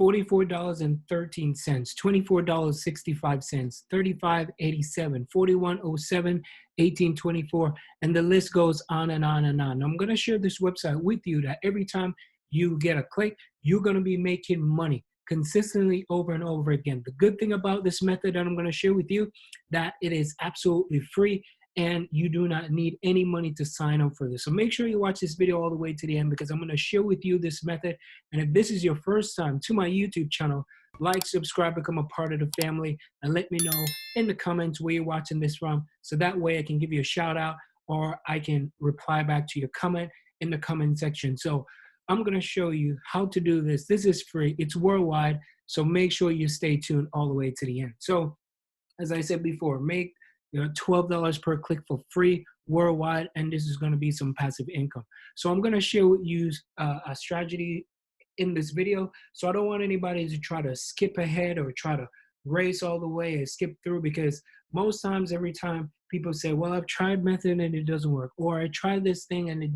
$44.13, $24.65, $35.87, $41.07, $18.24, and the list goes on and on and on. I'm going to share this website with you that every time you get a click, you're going to be making money consistently over and over again. The good thing about this method that I'm going to share with you, that it is absolutely free and you do not need any money to sign up for this. So make sure you watch this video all the way to the end, because I'm going to share with you this method. And if this is your first time to my YouTube channel, like, subscribe, become a part of the family, and let me know in the comments where you're watching this from, so that way I can give you a shout out or I can reply back to your comment in the comment section. So I'm going to show you how to do this. This is free. It's worldwide. So make sure you stay tuned all the way to the end. So as I said before, make $12 per click for free worldwide, and this is going to be some passive income. So I'm going to share with you a strategy in this video. So I don't want anybody to try to skip ahead or try to race all the way and skip through, because most times, every time people say, well, I've tried method and it doesn't work, or I tried this thing and it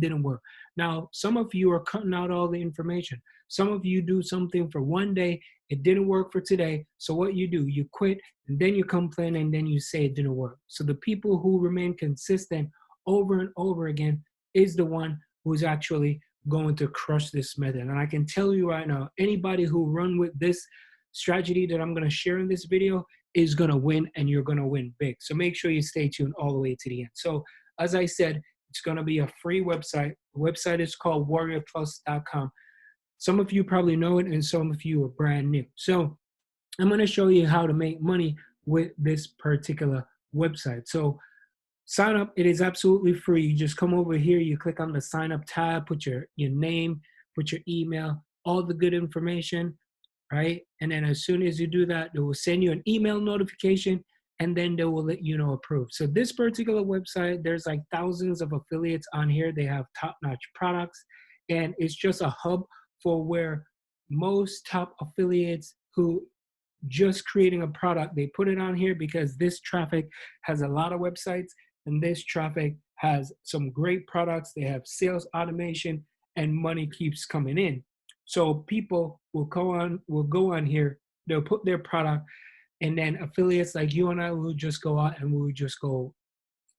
didn't work. Now, some of you are cutting out all the information. Some of you do something for one day, it didn't work for today. So what you do, you quit, and then you complain, and then you say it didn't work. So the people who remain consistent over and over again is the one who's actually going to crush this method. And I can tell you right now, anybody who run with this strategy that I'm going to share in this video is going to win, and you're going to win big. So make sure you stay tuned all the way to the end. So as I said, it's going to be a free website. The website is called Warriorplus.com. Some of you probably know it, and some of you are brand new. So I'm going to show you how to make money with this particular website. So sign up. It is absolutely free. You just come over here, you click on the sign up tab, put your name, put your email, all the good information, right? And then as soon as you do that, they will send you an email notification, and then they will let you know approved. So this particular website, there's like thousands of affiliates on here. They have top-notch products, and it's just a hub for where most top affiliates who just creating a product, they put it on here because this traffic has a lot of websites, and this traffic has some great products. They have sales automation, and money keeps coming in. So people will go on here, they'll put their product, and then affiliates like you and I will just go out and we'll just go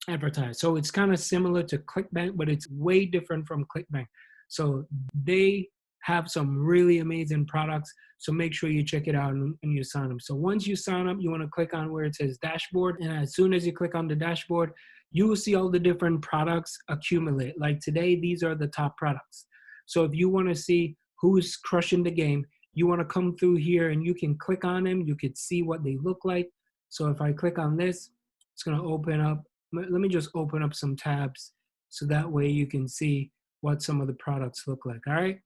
advertise. So it's kind of similar to ClickBank, but it's way different from ClickBank. So they have some really amazing products. So make sure you check it out and you sign up. So once you sign up, you want to click on where it says dashboard. And as soon as you click on the dashboard, you will see all the different products accumulate. Like today, these are the top products. So if you want to see who's crushing the game, you want to come through here and you can click on them. You could see what they look like. So if I click on this, it's going to open up. Let me just open up some tabs so that way you can see what some of the products look like. All right.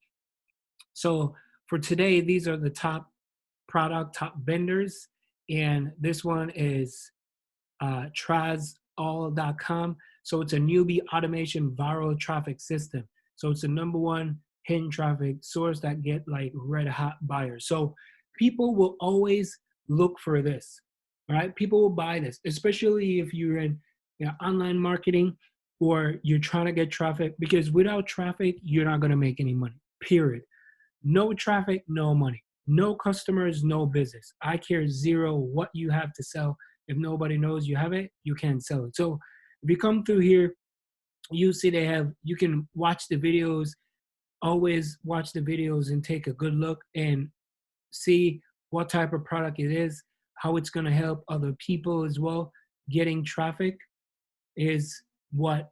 So for today, these are the top vendors. And this one is trazall.com. So it's a newbie automation viral traffic system. So it's the #1 hidden traffic source that get like red hot buyers. So people will always look for this, right? People will buy this, especially if you're in online marketing or you're trying to get traffic, because without traffic, you're not going to make any money, period. No traffic, no money. No customers, no business. I care zero what you have to sell. If nobody knows you have it, you can't sell it. So if you come through here, you see you can watch the videos, always watch the videos and take a good look and see what type of product it is, how it's going to help other people as well. Getting traffic is what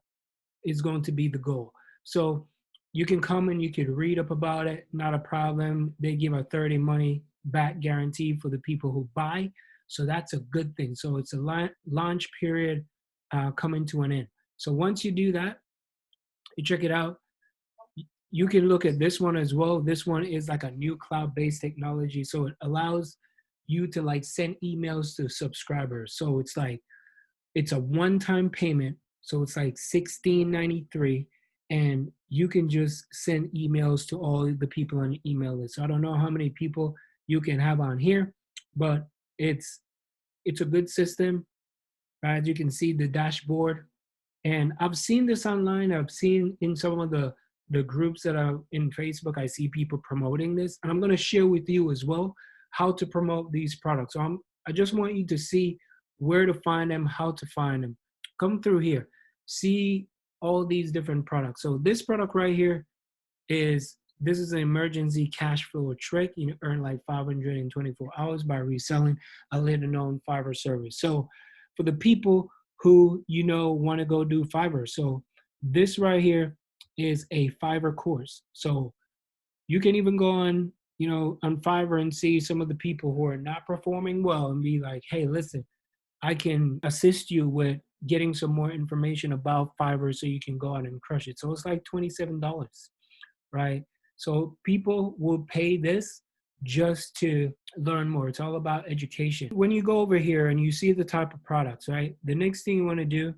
is going to be the goal. So you can come and you can read up about it, not a problem. They give a 30 money back guarantee for the people who buy. So that's a good thing. So it's a launch period coming to an end. So once you do that, you check it out. You can look at this one as well. This one is like a new cloud-based technology. So it allows you to like send emails to subscribers. So it's like, it's a one-time payment. So it's like $16.93. And you can just send emails to all the people on your email list. So I don't know how many people you can have on here, but it's a good system, right? You can see the dashboard. And I've seen this online. I've seen in some of the the groups that are in Facebook, I see people promoting this, and I'm going to share with you as well how to promote these products. So I just want you to see where to find them, how to find them. Come through here, see all these different products. So this product right here this is an emergency cash flow trick. You earn like 524 hours by reselling a little known Fiverr service. So for the people who want to go do Fiverr, so this right here is a Fiverr course. So you can even go on on Fiverr and see some of the people who are not performing well and be like, hey, listen, I can assist you with getting some more information about Fiverr so you can go out and crush it. So it's like $27, right? So people will pay this just to learn more. It's all about education. When you go over here and you see the type of products, right? The next thing you want to do,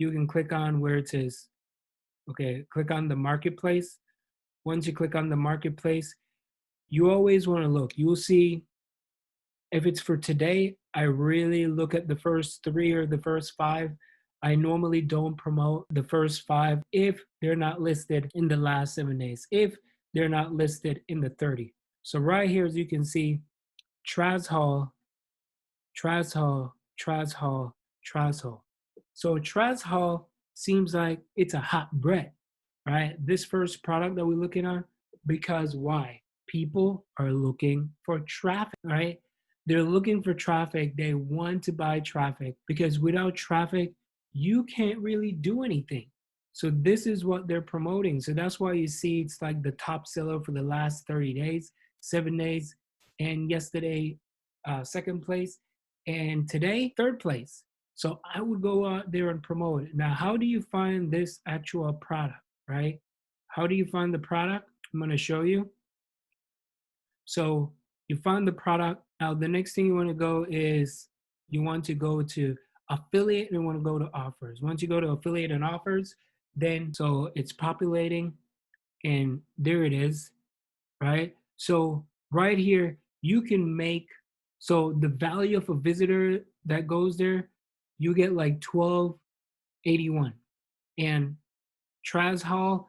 you can click on where it says, okay, click on the marketplace. Once you click on the marketplace, you always want to look. You'll see if it's for today, I really look at the first 3 or the first 5. I normally don't promote the first 5 if they're not listed in the last 7 days, if they're not listed in the 30. So right here, as you can see, Traz Hall, Traz Hall, Traz Hall, Traz Hall. So Traz Hall seems like it's a hot bread, right? This first product that we're looking at, because why? People are looking for traffic, right? They're looking for traffic. They want to buy traffic because without traffic, you can't really do anything. So this is what they're promoting. So that's why you see it's like the top seller for the last 30 days, 7 days, and yesterday, second place, and today, third place. So I would go out there and promote it. Now, how do you find this actual product, right? How do you find the product? I'm going to show you. So you find the product. Now, the next thing you want to go is you want to go to affiliate and you want to go to offers. Once you go to affiliate and offers, then so it's populating and there it is, right? So right here, you can make, so the value of a visitor that goes there, you get like 1281. And Traz Hall,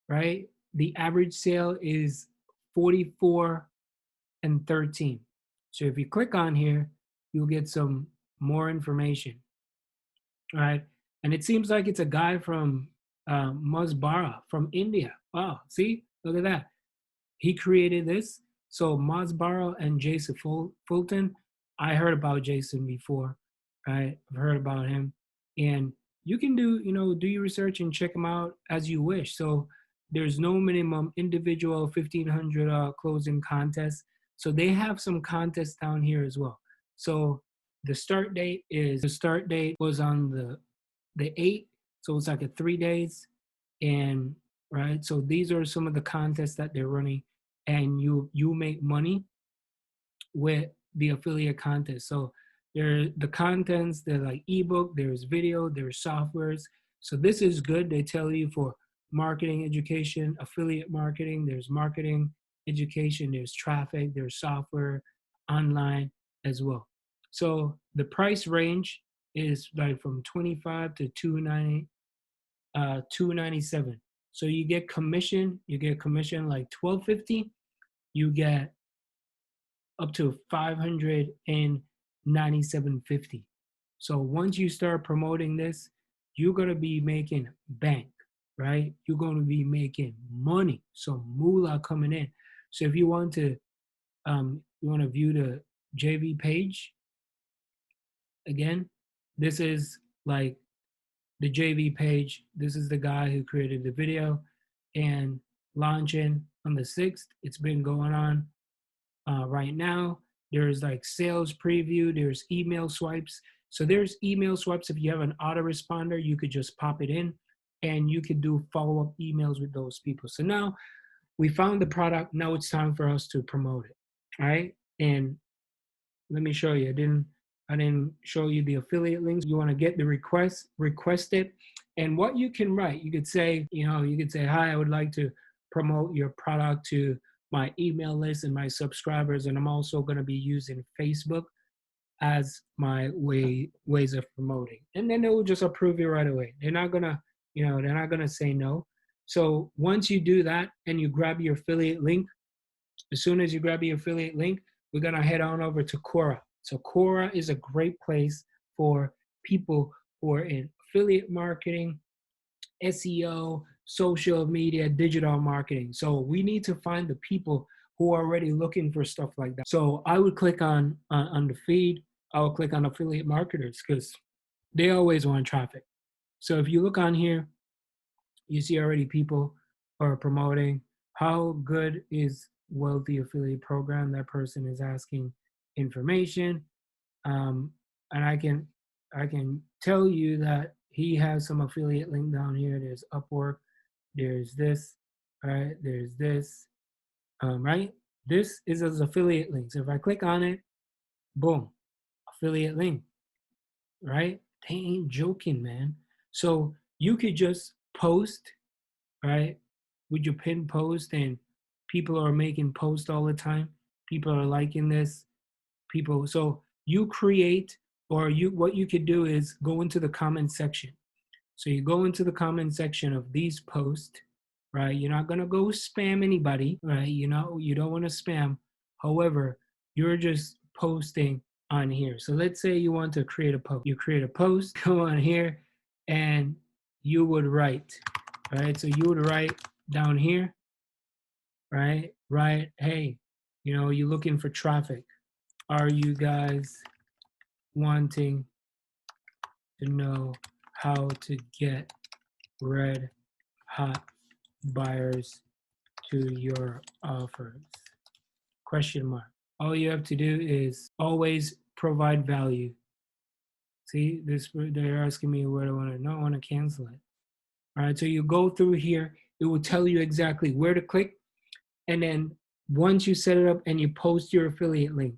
right? The average sale is 44 and 13. So if you click on here, you'll get some more information, right? And it seems like it's a guy from Masbara from India. Wow, see, look at that. He created this. So Masbara and Jason Fulton, I heard about Jason before, right? I've heard about him. And you can do your research and check him out as you wish. So there's no minimum individual 1,500 closing contest. So they have some contests down here as well. So the start date was on the 8th. So it's like a 3 days. And right. So these are some of the contests that they're running, and you make money with the affiliate contest. So the contents, they're like ebook, there's video, there's softwares. So this is good. They tell you for marketing education, affiliate marketing, there's marketing education, there's traffic, there's software, online as well. So the price range is like from 25 to 297. So you get commission like 1250. You get up to 597.50. So once you start promoting this, you're gonna be making bank, right? You're gonna be making money, so moolah coming in. So if you want to view the JV page again, this is like the JV page. This is the guy who created the video and launching on the 6th. It's been going on right now. There's like sales preview, there's email swipes. So there's email swipes. If you have an autoresponder, you could just pop it in and you could do follow-up emails with those people. So now we found the product. Now it's time for us to promote it. All right. And let me show you. I didn't show you the affiliate links. You want to get the request it. And what you can write, you could say, hi, I would like to promote your product to my email list and my subscribers. And I'm also going to be using Facebook as my ways of promoting. And then they will just approve it right away. They're not gonna say no. So once you do that and you grab your affiliate link, as soon as you grab your affiliate link, we're going to head on over to Quora. So Quora is a great place for people who are in affiliate marketing, SEO, social media, digital marketing. So we need to find the people who are already looking for stuff like that. So I would click on the feed. I will click on affiliate marketers because they always want traffic. So if you look on here, you see already people are promoting how good is wealthy affiliate program. That person is asking information, and I can tell you that he has some affiliate link down here. There's Upwork, there's this, right? There's this, right? This is his affiliate link. So if I click on it, boom, affiliate link, right? They ain't joking, man. So you could just post, right, with your pin post, and people are making posts all the time. People are liking this. People, so you create, or what you could do is go into the comment section. So you go into the comment section of these posts, right? You're not gonna go spam anybody, right? You know, you don't want to spam. However, you're just posting on here. So let's say you want to create a post. You create a post, go on here, and you would write, right? So you would write down here, right? Right, hey, you know, you're looking for traffic. Are you guys wanting to know how to get red hot buyers to your offers? Question mark. All you have to do is always provide value. See, this, they're asking me what I want to know. I want to cancel it. All right, so you go through here. It will tell you exactly where to click. And then once you set it up and you post your affiliate link,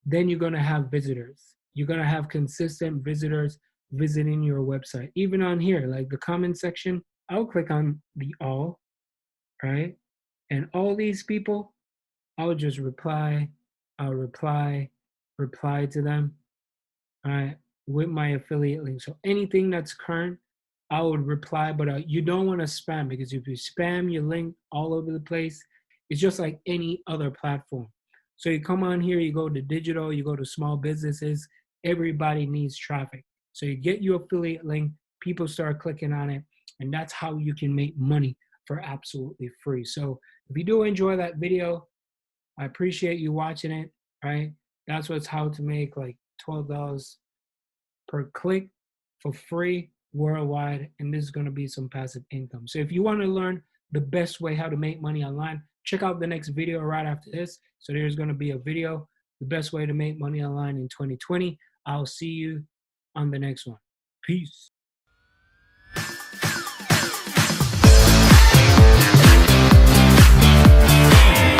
then you're going to have visitors. You're going to have consistent visitors visiting your website. Even on here, like the comment section, I'll click on the all, right? And all these people, I'll just reply. I'll reply to them, all right, with my affiliate link. So anything that's current, I would reply, but you don't want to spam, because if you spam your link all over the place, it's just like any other platform. So you come on here, you go to digital, you go to small businesses, everybody needs traffic. So you get your affiliate link, people start clicking on it, and that's how you can make money for absolutely free. So if you do enjoy that video, I appreciate you watching it, right? That's what's how to make like $12 per click for free worldwide, and this is going to be some passive income. So if you want to learn the best way how to make money online, check out the next video right after this. So there's going to be a video, the best way to make money online in 2020. I'll see you on the next one. Peace.